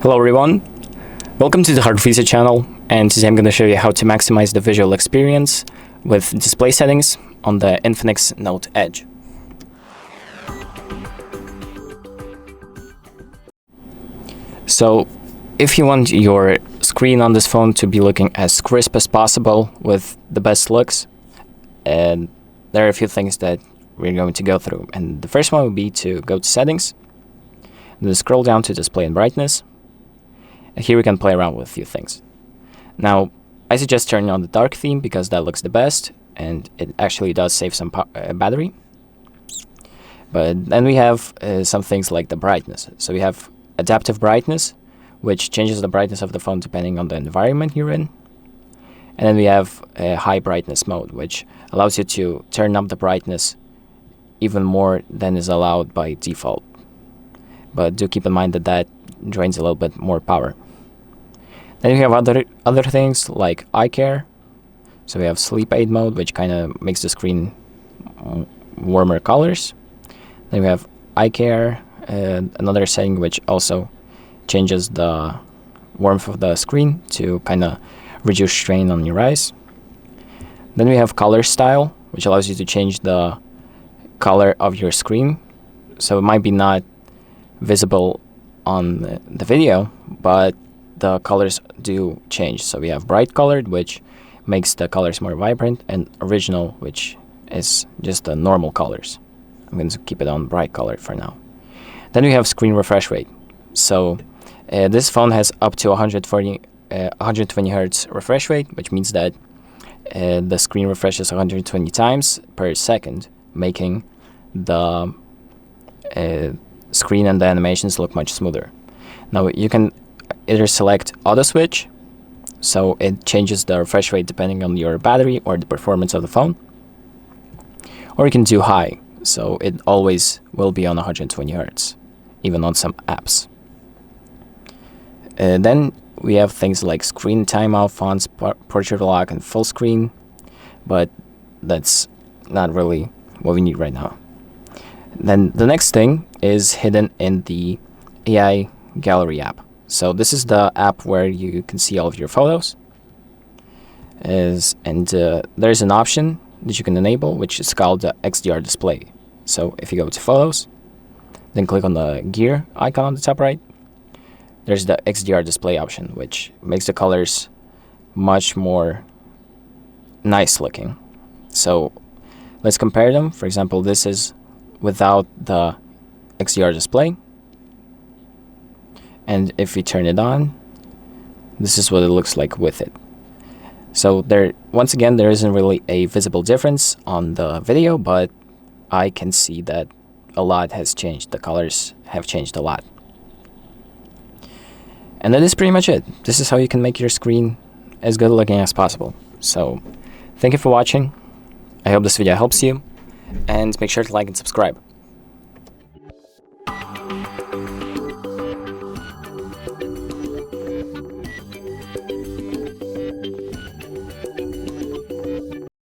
Hello everyone, welcome to the HardReset channel, and today I'm going to show you how to maximize the visual experience with display settings on the INFINIX Note Edge. So if you want your screen on this phone to be looking as crisp as possible with the best looks, and there are a few things that we're going to go through, and the first one would be to go to settings, then scroll down to display and brightness. And here we can play around with a few things. Now, I suggest turning on the dark theme because that looks the best, and it actually does save some battery. But then we have some things like the brightness. So we have adaptive brightness, which changes the brightness of the phone depending on the environment you're in. And then we have a high brightness mode, which allows you to turn up the brightness even more than is allowed by default. But do keep in mind that that drains a little bit more power. Then we have other things like eye care. So we have sleep aid mode, which kind of makes the screen warmer colors. Then we have eye care, another setting which also changes the warmth of the screen to kind of reduce strain on your eyes. Then we have color style, which allows you to change the color of your screen. So it might be not visible on the video, but the colors do change. So we have bright colored, which makes the colors more vibrant, and original, which is just the normal colors. I'm going to keep it on bright colored for now. Then we have screen refresh rate. So this phone has up to 120 Hz refresh rate, which means that the screen refreshes 120 times per second, making the screen and the animations look much smoother. Now you can either select auto switch, so it changes the refresh rate depending on your battery or the performance of the phone, or you can do high, so it always will be on 120 Hz, even on some apps. Then we have things like screen timeout, fonts, portrait lock, and full screen, but that's not really what we need right now. Then the next thing is hidden in the AI Gallery app. So this is the app where you can see all of your photos. There's an option that you can enable, which is called the XDR Display. So if you go to Photos, then click on the gear icon on the top right, there's the XDR Display option, which makes the colors much more nice looking. So let's compare them. For example, this is without the XDR Display. And if we turn it on, this is what it looks like with it. So once again, there isn't really a visible difference on the video, but I can see that a lot has changed. The colors have changed a lot. And that is pretty much it. This is how you can make your screen as good looking as possible. So thank you for watching. I hope this video helps you, and make sure to like and subscribe.